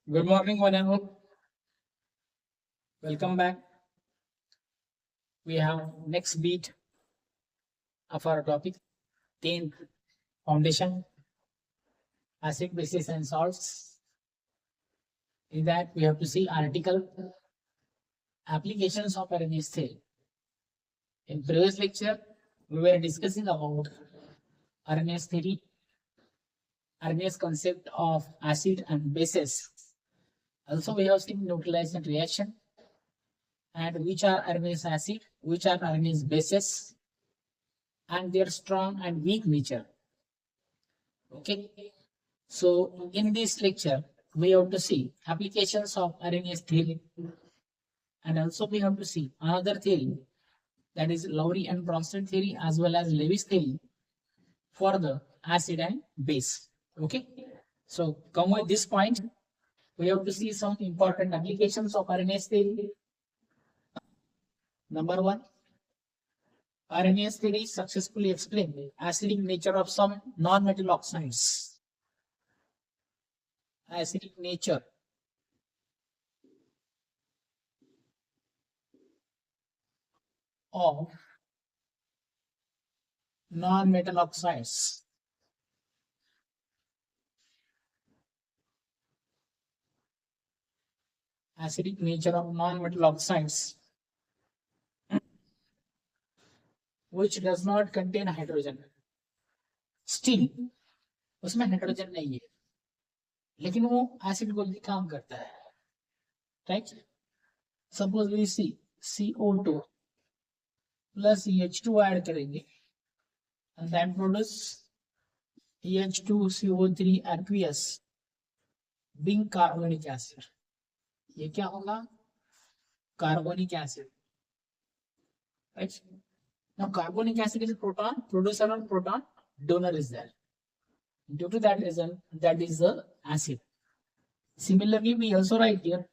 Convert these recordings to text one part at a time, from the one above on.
Good morning, one and all. Welcome back. We have next beat of our topic, 10th foundation, acid, bases, and salts. In that, we have to see article applications of Arrhenius theory. In previous lecture, we were discussing about Arrhenius theory, Arrhenius concept of acid and bases. Also, we have seen neutralization reaction and which are Arrhenius acid, which are Arrhenius bases, and their strong and weak nature. Okay. So in this lecture, we have to see applications of Arrhenius theory, and also we have to see another theory, that is Lowry and Bronsted theory as well as Lewis theory for the acid and base. Okay. So come with this point, we have to see some important applications of Arrhenius theory. Number one, Arrhenius theory successfully explained the acidic nature of some non-metal oxides. Acidic nature of non-metal oxides. Acidic nature of non-metal oxides which does not contain hydrogen. Still, उसमें hydrogen नहीं है, लेकिन वो acid को भी काम करता है. Right? Suppose we see CO2 plus EH2 add करेंगे and that produce EH2CO3 aqueous being carbonic acid. ये क्या होगा? Carbonic acid. Right? Now carbonic acid is a proton producer or proton donor is there. Due to that reason, that is the acid. Similarly, we also write here,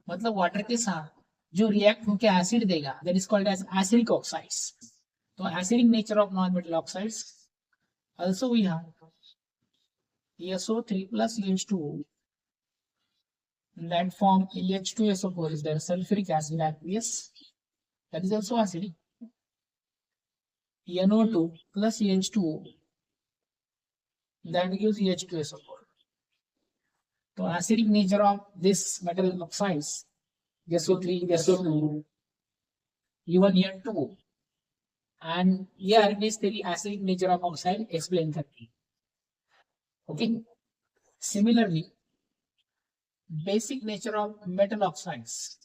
मतलब water के साथ जो react होकर acid देगा, that is called as acidic oxides. तो acidic nature of non-metal oxides. Also we have ESO3 plus EH2O. That form EH2SO4 is there, sulfuric acid aqueous. That is also acidic. NO2 plus EH2O. That gives EH2SO4. So acidic nature of this metal oxides, SO3, SO2, even N2, and here this theory acidic nature of oxide explain 30. Okay. Similarly, basic nature of metal oxides.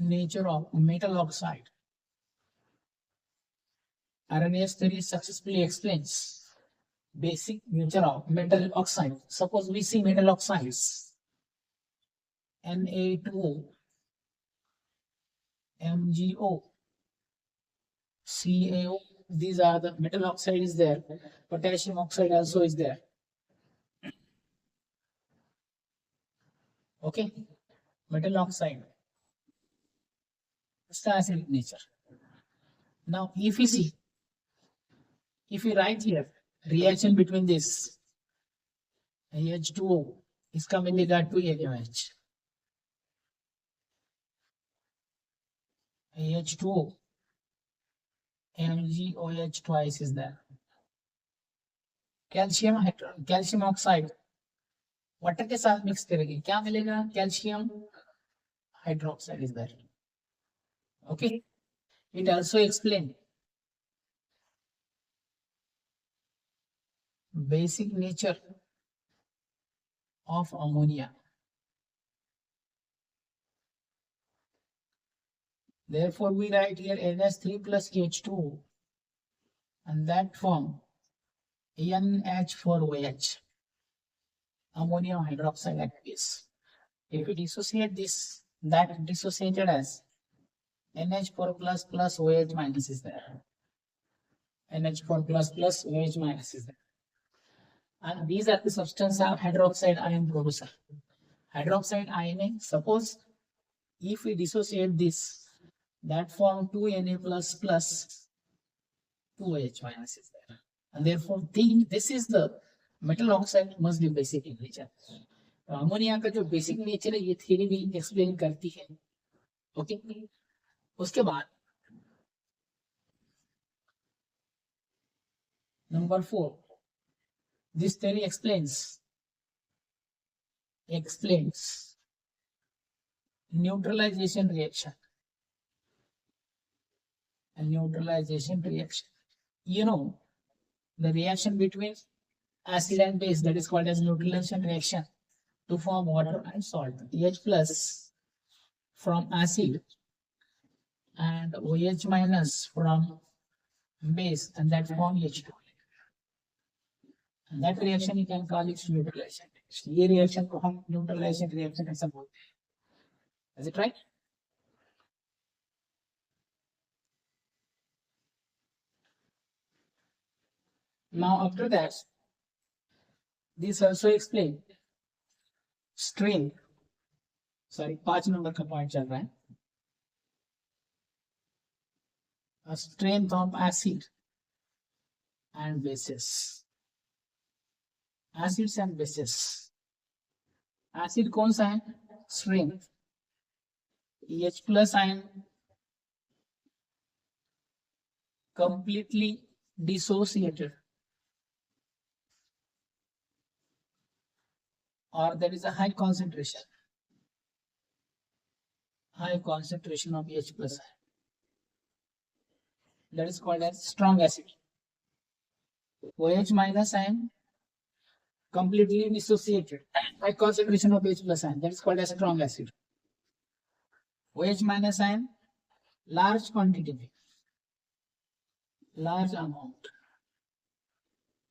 Nature of metal oxide. Arrhenius theory successfully explains basic nature of metal oxide. Suppose we see metal oxides, Na2O, MgO, CaO. These are the metal oxide is there. Potassium oxide also is there. Okay, metal oxide. It's the acidic nature. Now, if we see, if we write here reaction between this H2O is coming regard to NaOH. H2O, MgOH twice is there. Calcium oxide water के साथ mix करेंगे, क्या मिलेगा? Calcium hydroxide is there. Okay. It also explain basic nature of ammonia. Therefore, we write here NH3 plus H2 and that form NH4OH, ammonium hydroxide aqueous. If we dissociate this, that dissociated as NH4 plus plus OH minus is there. NH4 plus plus OH minus is there. And these are the substance of hydroxide ion producer. Hydroxide ion, suppose if we dissociate this, that form 2Na plus plus 2H minus is there. And therefore, this is the metal oxide must be basic in nature. Ammonia का जो basic nature है ये theory भी explain करती है। Okay, उसके बाद number 4, this theory explains neutralization reaction. A neutralization reaction, you know, the reaction between acid and base, that is called as neutralization reaction, to form water and salt. H plus from acid and OH minus from base, and that form H2. And that reaction you can call it neutralization. ये reaction को हम neutralization reaction ऐसा बोलते हैं. Is it right? Now after that, this also explain strength. Sorry, 5 number का point चल रहा है. A strength of acid and bases. Acids and bases. Acid कौन सा है? Strength. H plus ion completely dissociated, or there is a high concentration of H plus ion. That is called as strong acid. OH minus ion completely dissociated, high concentration of H plus ion. That is called as strong acid. OH minus ion, large quantity में, large amount,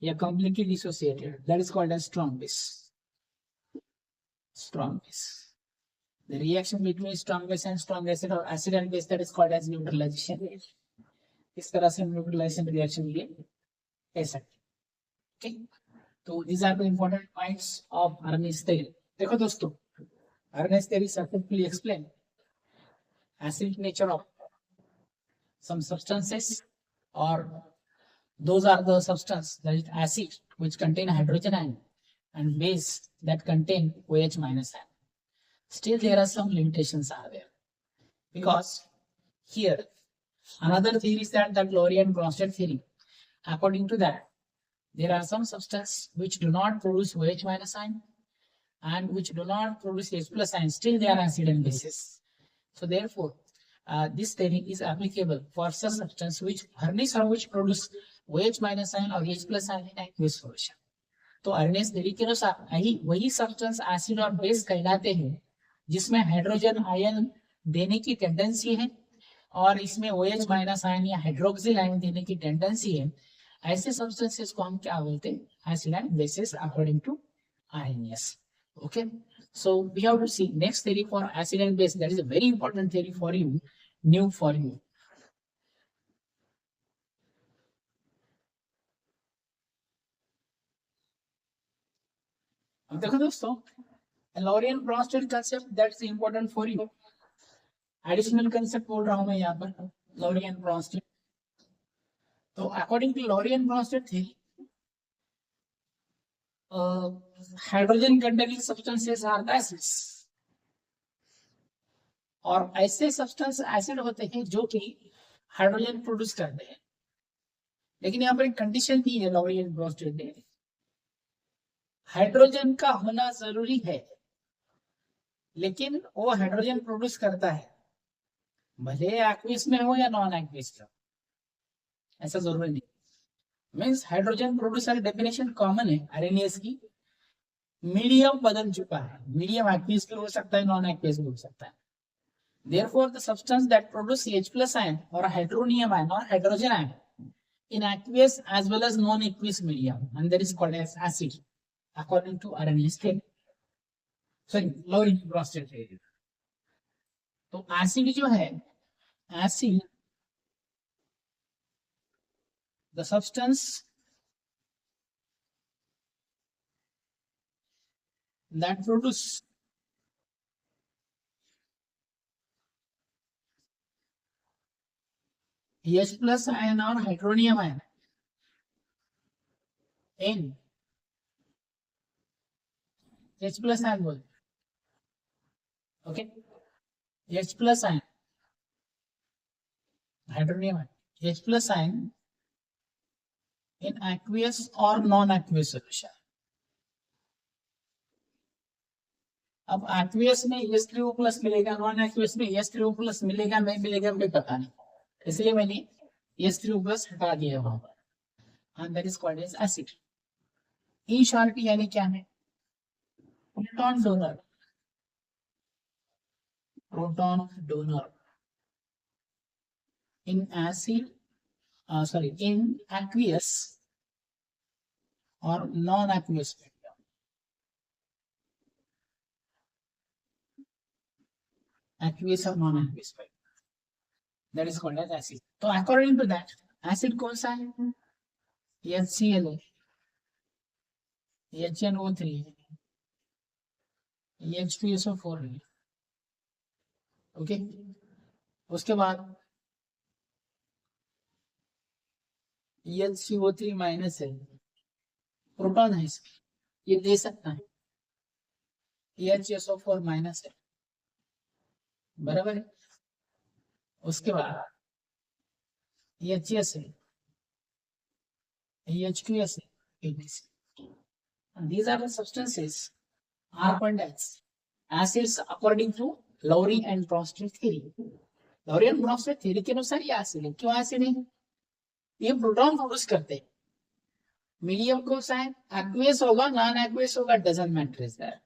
या completely dissociated. That is called as strong base. Strong base. The reaction between strong base and strong acid or acid and base, that is called as neutralization. इस तरह से neutralization reaction ये ऐसा. Okay. तो these are the important points of Arrhenius theory. देखो दोस्तों, Arrhenius theory successfully explain acid nature of some substances, or those are the substance, that is acid which contain hydrogen ion and base that contain OH minus ion. Still there are some limitations are there, because here another theory is that the Lorentz-Bronsted theory. According to that, there are some substances which do not produce OH minus ion and which do not produce H plus ion. Still they are acid and bases. So therefore, this theory is applicable for such substance which furnish or which produce OH minus ion or H plus ion in aqueous solution. तो अर्नेस theory के अनुसार वही substance acid और base कहलाते हैं जिसमें hydrogen ion देने की टेंडेंसी है और इसमें OH माइनस आयन या हाइड्रोक्सिल आयन देने की टेंडेंसी है. ऐसे सब्सटेंसेस को हम क्या बोलते हैं? Acid and bases according to Arrhenius. Okay, so we have to see next theory for acid and base. That is a very important theory for you, new for you. अब देखो दोस्तों, Lorentz-Bronsted concept, that's important for you. Additional concept बोल रहा हूं मैं यहाँ पर, Lorentz-Bronsted. तो according to Lorentz-Bronsted theory, hydrogen containing substances are the acids, और ऐसे सब्सटेंस एसिड होते हैं जो कि हाइड्रोजन प्रोड्यूस करते हैं. लेकिन यहाँ पर एक कंडीशन दी है Lorentz-Bronsted ने, हाइड्रोजन का होना जरूरी है, लेकिन वो हाइड्रोजन प्रोड्यूस करता है भले एक्वियस में हो या नॉन एक्वियस में, ऐसा जरूरी नहीं. Means hydrogen producer definition common है आरएनएस की. मीडियम बदल चुका है, मीडियम एक्वियस भी हो सकता है, नॉन एक्वियस भी हो सकता है. Therefore, the substance that produce H plus ion or hydronium ion or hydrogen ion in aqueous as well as non-aqueous medium, and that is called as acid, according to Arrhenius theory. Sorry, Lorentz-Bronsted theory. तो acid जो है, acid the substance that produce H plus ion or hydronium ion in H plus ion बोल, okay, H plus ion, hydronium ion, H plus ion in aqueous or non-aqueous solution. अब aqueous में H3O plus मिलेगा, non aqueous में H3O plus मिलेगा नहीं मिलेगा मुझे पता नहीं, इसलिए मैंने H3O प्लस हटा दिया वहां पर, and that is called as acid. In short यानी क्या है, proton donor, proton donor in acid, sorry, in aqueous or non-aqueous medium. Aqueous or non-aqueous medium, that is called as acid. So according to that, acid कौन सा है, HCl, HNO3, H2SO4, okay. उसके बाद HCO3 minus है, proton है इसमें, ये दे सकता है, HSO4 माइनस है, बराबर है. उसके बाद HS है, H2S है, ABC. These are the substances are called as acids according to Lowry and Bronsted theory. Lowry and Bronsted theory के अनुसार ये एसिड है. क्यों एसिड है, ये प्रोटॉन प्रोड्यूस करते हैं. मीडियम कौन सा है, एक्वियस होगा नॉन एक्वियस होगा, doesn't matter is that.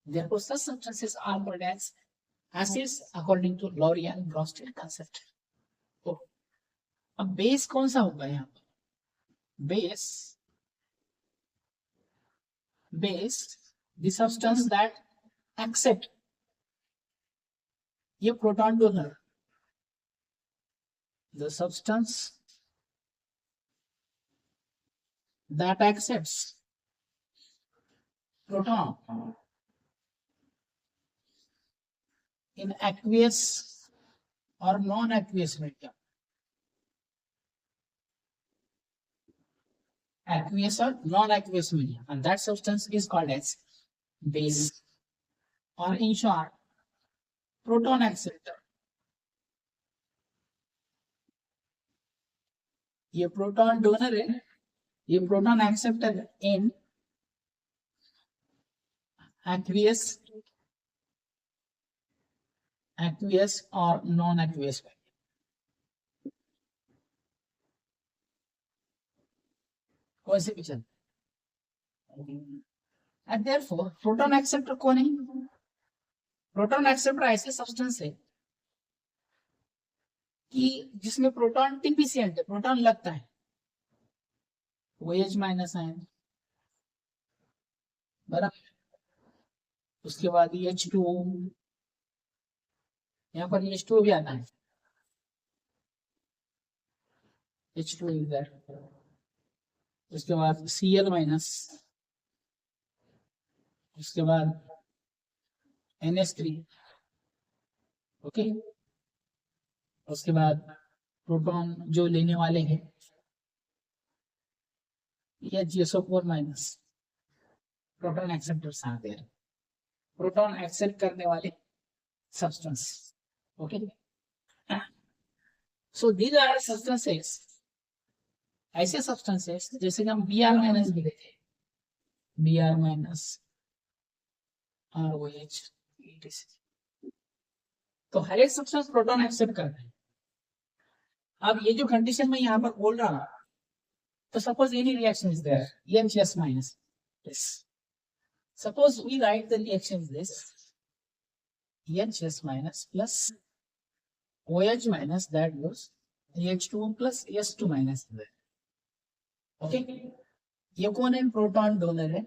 Therefore such substances are called as acids according to Lowry and Bronsted concept. तो अब बेस कौन सा होगा यहाँ पर, base the substance that accept, ये proton donor, the substance that accepts proton in aqueous or non-aqueous medium, aqueous or non-aqueous medium, and that substance is called as base, or in short proton acceptor. ये proton donor है, ये proton acceptor in aqueous or non-aqueous medium. कौन से picture, and therefore proton acceptor कौन है, proton acceptor ऐसे substance है कि जिसमें प्रोटॉन टिपिसेंट है, प्रोटॉन लगता है, OH माइनस आयन, बराबर. उसके बाद H2O, यहाँ पर H2O भी आता है, H2O is there. उसके बाद Cl माइनस, उसके बाद NH3, ओके. उसके बाद प्रोटॉन जो लेने वाले हैं HSO4 minus, proton acceptors are there, proton accept करने वाले substance, okay. So these are substances, ऐसे सब्सटेंसेस जैसे कि हम Br माइनस भी लेते हैं, Br माइनस, ROH, etc. तो हर एक सब्सटेंस प्रोटॉन एक्सेप्ट करता है. अब ये जो कंडीशन में यहाँ पर बोल रहा हूँ, तो suppose any reaction is there, NHS minus this. Suppose we write the reaction is this, NHS minus plus OH minus, that goes H2 plus S2 minus there. Okay, ये कौन है, प्रोटॉन डोनर है,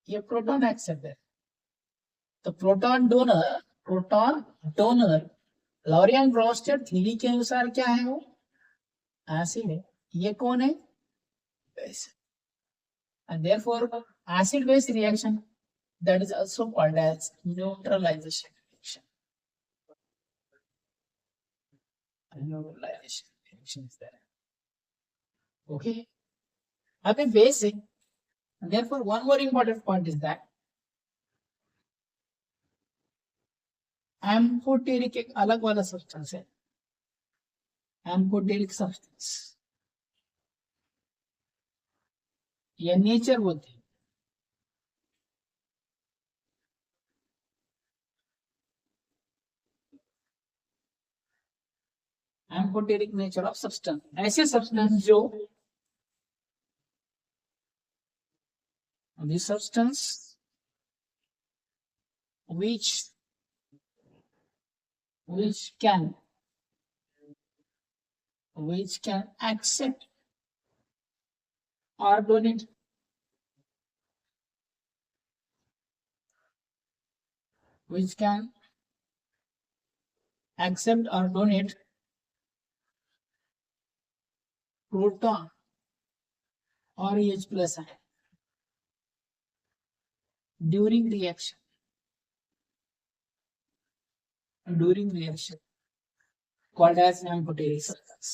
ये प्रोटॉन एक्सेप्टर है. तो proton donor Lowry and Bronsted theory के अनुसार क्या है, वो एसिड है. ये कौन है, base. And therefore acid base reaction, that is also called as neutralization reaction. Neutralization reaction is there. Okay, अब ये base है. Therefore one more important point is that amphoteric एक अलग वाला सब्सटेंस है, एम्फोटेरिक सब्सटेंस, या नेचर बोलते हैं। एम्फोटेरिक नेचर ऑफ सब्सटेंस, ऐसे सब्सटेंस जो the substance which can accept or donate proton or H plus ion during reaction called as amphoteric substance.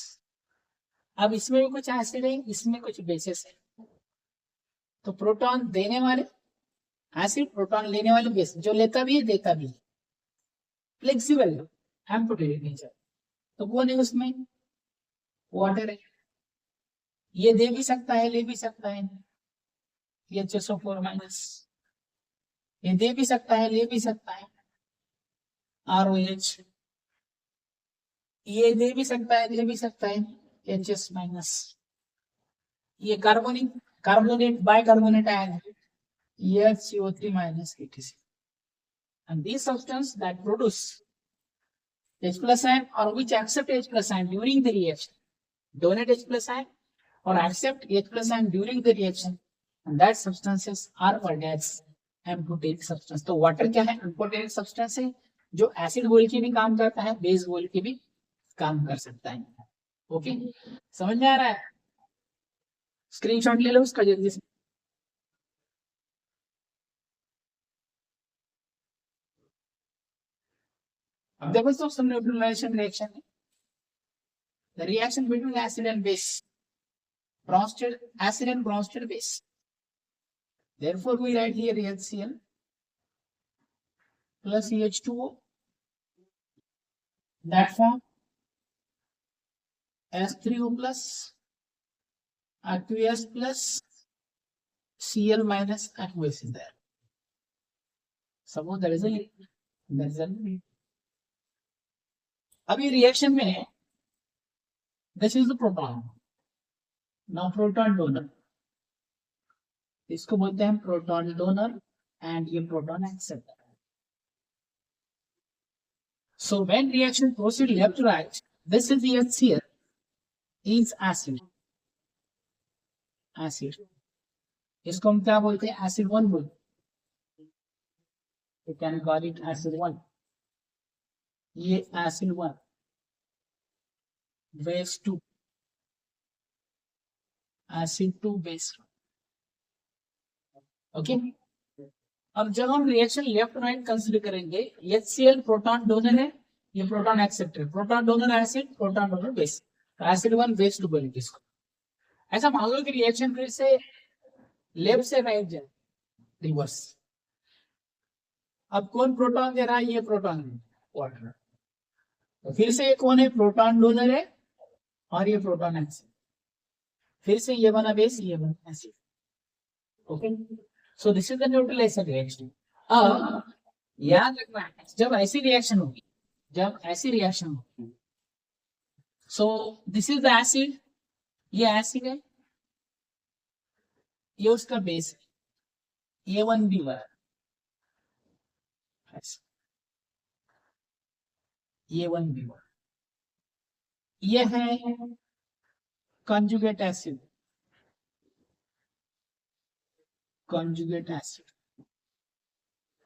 अब इसमें भी कुछ एसिड है, इसमें कुछ बेसिस है, तो प्रोटॉन देने वाले एसिड, प्रोटॉन लेने वाले बेस, जो लेता भी है देता भी है, फ्लेक्सिबल एम्फोटेरिक नेचर। तो कौन है उसमें? वाटर है, ये दे भी सकता है ले भी सकता है, ये HSO4 माइनस, ये दे भी सकता है ले भी सकता है, ROH, ये दे भी सकता है ले भी सकता है, HS माइनस, ये कार्बोनेट बाइकार्बोनेट आयन, ये CO3 minus etc. And these substances that produce H plus ion or which accept H plus ion during the reaction, donate H plus ion or accept H plus ion during the reaction, and that substances are called as amphoteric substance. तो water क्या है? amphoteric substance है, जो acid बोल के भी काम करता है, बेस बोल के भी काम कर सकता है। ओके, समझ में आ रहा है? स्क्रीनशॉट ले लो उसका जल्दी से। अब देखो दोस्तों, न्यूट्रलाइजेशन रिएक्शन है, the reaction between acid and base, Bronsted acid and Bronsted base. Therefore, we write here HCl plus H2O, that form S3O plus aqueous plus Cl minus aqueous is there. Suppose there is a अभी reaction में है, this is the proton, now proton donor, इसको बोलते हैं proton donor and ये proton acceptor. So when reaction proceed left to right, this is HCl is acid, इसको हम क्या बोलते हैं? एसिड 1 बोलते हैं, you can call it acid 1, ये acid 1, base 2, acid 2 base 2। Okay, अब जब हम रिएक्शन लेफ्ट राइट कंसीडर करेंगे, HCl प्रोटॉन डोनर है, ये proton acceptor, proton donor acid, proton donor base, acid 1 base 2 बोलेंगे इसको। ऐसा मान लो कि रिएक्शन फिर से लेफ्ट से राइट जाए, रिवर्स। अब कौन प्रोटॉन दे रहा है? ये प्रोटॉन वाटर। तो फिर से ये कौन है? प्रोटॉन डोनर है और ये प्रोटॉन एसिड, फिर से ये बना बेस, ये बना acid. Okay, so this is the neutralization reaction. अब याद रखना है, जब ऐसी रिएक्शन होगी, so this is the acid, ये एसिड है, ये उसका बेस है, A1B1, A1B1, ये है कंजुगेट एसिड,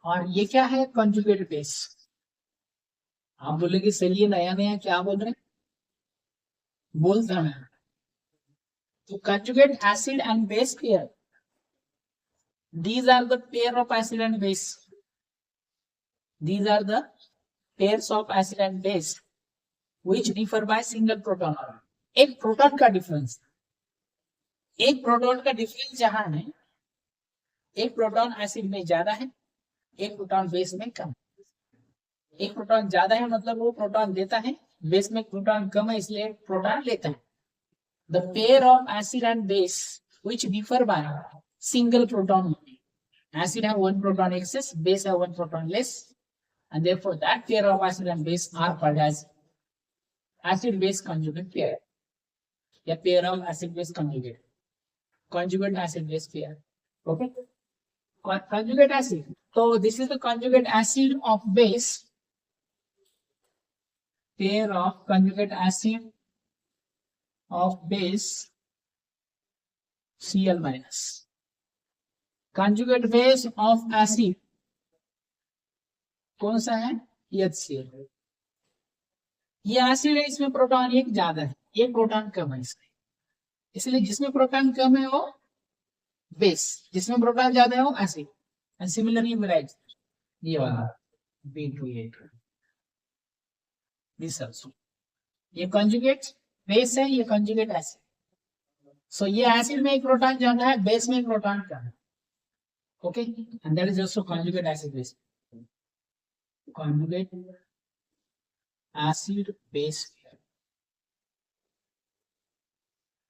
और ये क्या है? Conjugate base. आप बोलेंगे सर ये नया नया क्या बोल रहे हैं? बोलता है तो conjugate acid and base pair, these are the pair of acid and base, these are the pairs of acid and base which differ by single proton। एक प्रोटॉन का डिफरेंस, जहां है, एक प्रोटॉन एसिड में ज्यादा है, एक प्रोटॉन बेस में कम, एक प्रोटॉन ज्यादा है मतलब वो प्रोटॉन देता है, बेस में प्रोटॉन कम है इसलिए प्रोटॉन लेता है. The pair of acid and base which differ by single proton only. Acid have one proton excess, base have one proton less, and therefore that pair of acid and base are called as acid base conjugate pair. A pair of acid base conjugate acid base pair. Okay, conjugate acid. So this is the conjugate acid of base, pair of conjugate acid of base Cl minus. Conjugate base of acid कौन सा है? HCl. ये acid है, इसमें proton एक ज्यादा है, एक प्रोटॉन कम है इसमें, इसलिए जिसमें प्रोटॉन कम है वो बेस, जिसमें प्रोटॉन ज्यादा है वो एसिड. एंड सिमिलरली राइट ये वाला B2A2 दिस आल्सो. ये कंजुगेट बेस है, ये कंजुगेट एसिड. सो ये एसिड में एक प्रोटॉन ज्यादा है, बेस में एक प्रोटॉन कम है. Okay, and that is also conjugate acid base. Conjugate acid base.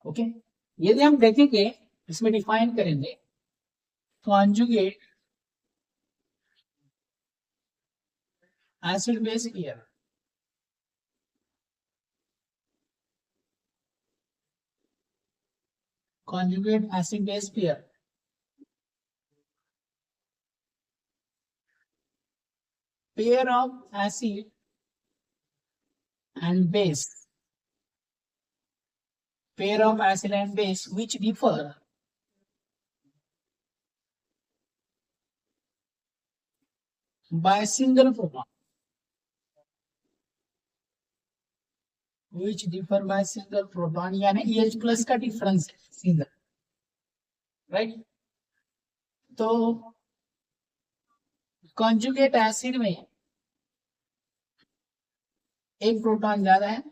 Okay, यदि हम देखेंगे इसमें डिफाइन करेंगे conjugate acid base pair. Conjugate acid base pair. Pair of acid and base. Pair of acid and base which differ by single proton. Which differ by single proton यानी H plus का difference single. Right, तो conjugate acid में एक proton ज्यादा है,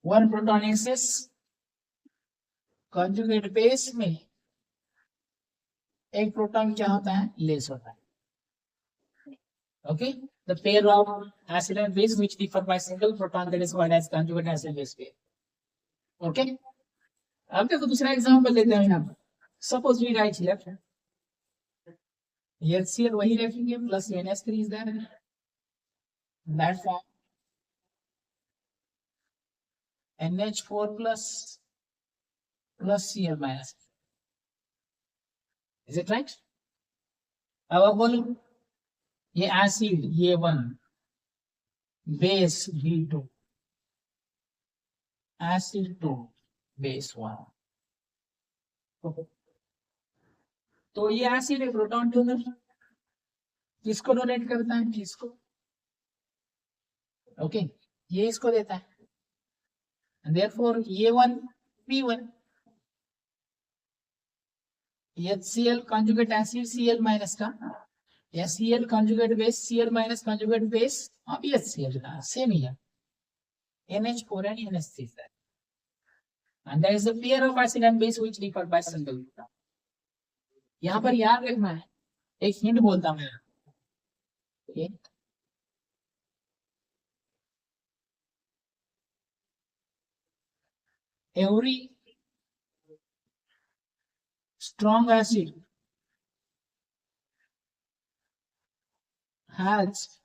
one proton excess. Conjugate base में एक proton क्या होता है? लेस होता है. Okay, the pair of acid and base which differ by single proton, that is called as conjugate acid base pair. Okay, अब देखो दूसरा एग्जांपल लेते हैं यहाँ पर. Suppose we write here HCl वही रखेंगे plus NH3 is there, that form NH4 plus Cl minus. Is it right? अब आप बोलो ये एसिड ये one, base B2, acid 2, base 1. तो ये एसिड है, प्रोटॉन डोनर, किसको डोनेट करता है? किसको? ओके, ये इसको देता है. देयरफॉर ये one B1 HCl conjugate acid Cl minus का HCl conjugate base Cl minus conjugate base अब HCl का सेम ही है, NH4 and NH3 is there, and there is a pair of acid and base which differ by single proton. यहाँ पर याद रखना है, एक हिंट बोलता हूँ मैं. Every strong acid has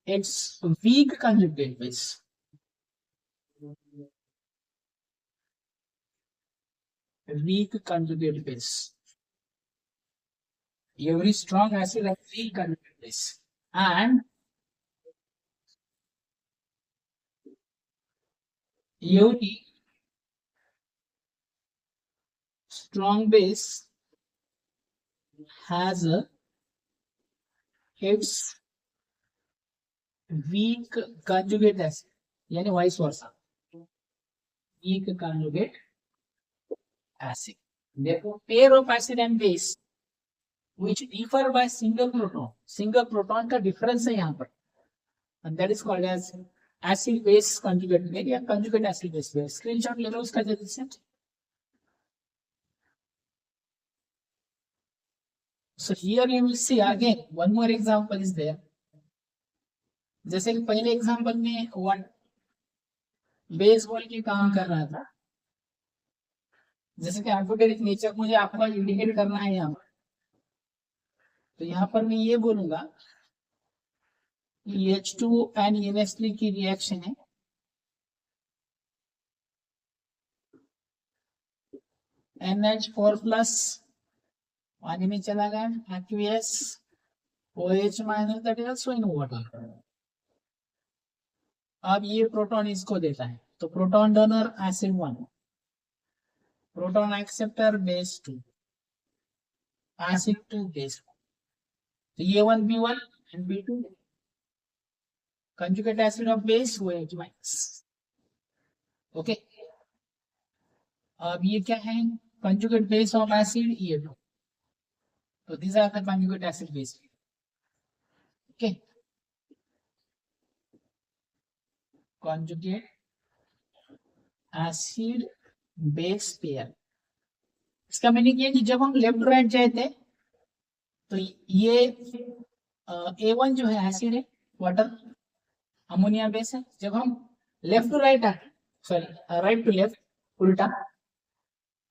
its weak conjugate base. Weak conjugate base. Every strong acid has weak conjugate base, and every strong base has its weak conjugate acid, यानी vice versa, weak conjugate acid. Therefore, pair of acid and base which differ by single proton का difference है यहाँ पर, and that is called as acid base conjugate pair या conjugate acid base pair. Screenshot ले लो उसका जल्दी से. So here you will see again one more example is there. जैसे कि पहले एग्जांपल में वन बेस बॉल के काम कर रहा था, जैसे कि एम्फोटेरिक नेचर मुझे आपको इंडिकेट करना है यहाँ पर, तो यहाँ पर मैं ये बोलूंगा कि H2 एंड NH3 की रिएक्शन है, NH4 प्लस पानी में चला गया, aqueous OH minus that is also in water. अब ये प्रोटॉन इसको देता है, तो proton donor acid 1, proton acceptor base 2, acid 2 base 1, तो ये 1B1 and B2 conjugate acid of base OH minus. Okay, अब ये क्या है, कंजुगेट बेस ऑफ एसिड ये 2, तो these are the conjugate acid base. Okay, conjugate acid base pair. इसका meaning ये कि जब हम लेफ्ट राइट जाए थे तो ये A1 जो है एसिड है, वाटर अमोनिया बेस है। जब हम लेफ्ट टू राइट आए, सॉरी राइट टू लेफ्ट उल्टा,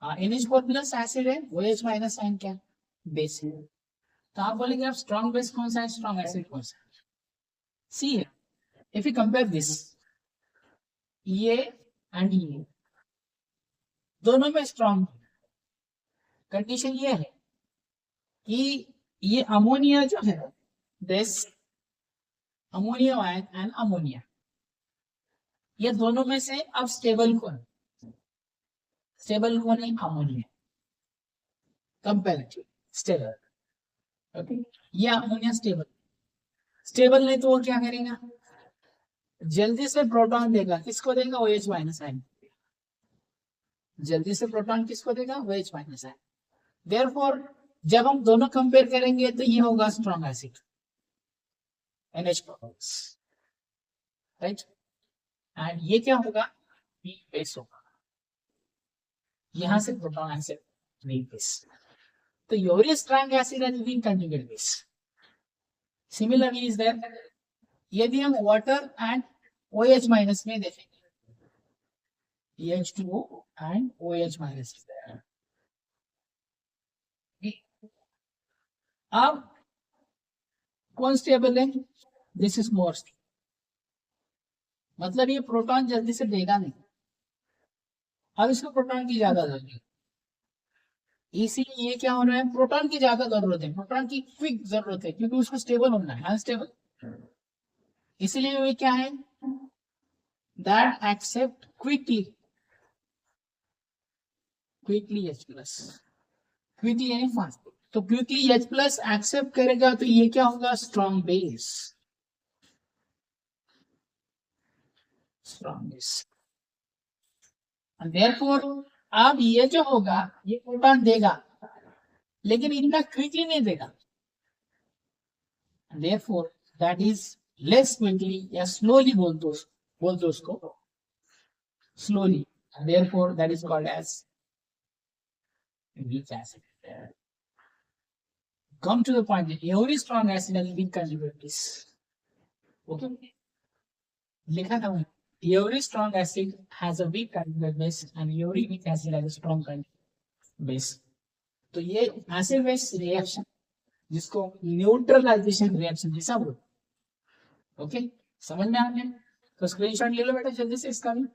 NH4 प्लस एसिड है, OH माइनस साइन क्या बेस है। तो आप बोलेंगे आप स्ट्रॉन्ग बेस कौन सा है, स्ट्रॉन्ग एसिड कौन सा है। सी है, इफ यू कंपेयर दिस ये एंड ये दोनों में स्ट्रॉन्ग, कंडीशन ये है कि ये अमोनिया जो है, this ammonia ion and ammonia, ये दोनों में से अब स्टेबल कौन है, अमोनिया कंपैरेटिव स्टेबल। ओके, ये अमोनिया स्टेबल नहीं तो वो क्या करेगा, जल्दी से प्रोटॉन देगा, किसको देगा, OH माइनस आयन, जल्दी से प्रोटॉन किसको देगा, OH माइनस आयन। देयरफॉर जब हम दोनों कंपेयर करेंगे तो ये होगा strong acid NH4, right, and ये क्या होगा, वीक बेस होगा, यहां से प्रोटॉन एसिड वीक बेस। तो your strong acid has been conjugate base. Similarly is there, यदि हम वाटर एंड OH माइनस में देखेंगे, H2O and OH minus is there. अब कौन स्टेबल है, दिस इज मोर स्टेबल, मतलब ये प्रोटॉन जल्दी से देगा नहीं, अब इसको प्रोटॉन की ज्यादा जरूरत है, इसीलिए ये क्या हो रहा है, प्रोटॉन की ज्यादा जरूरत है, प्रोटॉन की क्विक जरूरत है, क्योंकि उसको स्टेबल होना है, अनस्टेबल, इसलिए ये क्या है, that accept quickly H plus, quickly यानी फास्ट, तो क्विकली H प्लस एक्सेप्ट करेगा तो ये क्या होगा, स्ट्रॉन्ग बेस, एंड देयरफॉर अब ये जो होगा ये प्रोटॉन देगा लेकिन इतना क्विकली नहीं देगा, therefore that is less quickly या स्लोली बोल दो उसको slowly, therefore that is called as weak acid. Come to the point that every strong acid has weak conjugate base. Okay, लिखा था every strong acid has a weak conjugate base and every weak acid has a strong conjugate base. तो ये acid base reaction जिसको neutralisation reaction जैसा बोल, okay, समझ में आ गया, तो स्क्रीनशॉट ले लो बेटा जल्दी से इसका भी।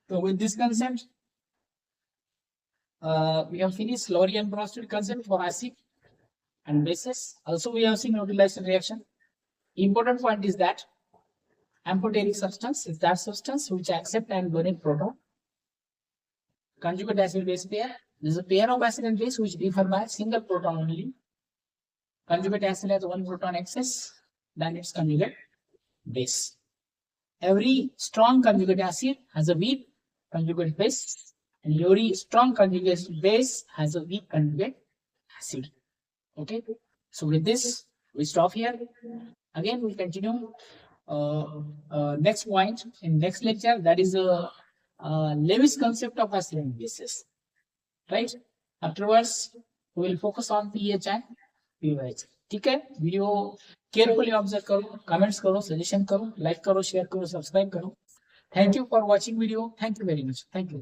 So with this concept, we have finished Lorentz prostate concept for acid and bases. Also, we have seen neutralization reaction. Important point is that amphoteric substance is that substance which accept and donate proton. Conjugate acid base pair. This is a pair of acid and base which differ by single proton only. Conjugate acid has one proton excess than its conjugate base. Every strong conjugate acid has a weak conjugate base and every strong conjugate base has a weak conjugate acid. Okay, so with this we stop here. Again we continue next point in next lecture, that is Lewis concept of isotopic basis, right? Afterwards, we will focus on pH and pH. ठीक है, video carefully observe करो, comments करो, suggestion करो, like करो, share करो, subscribe करो. Thank you for watching video. Thank you very much. Thank you.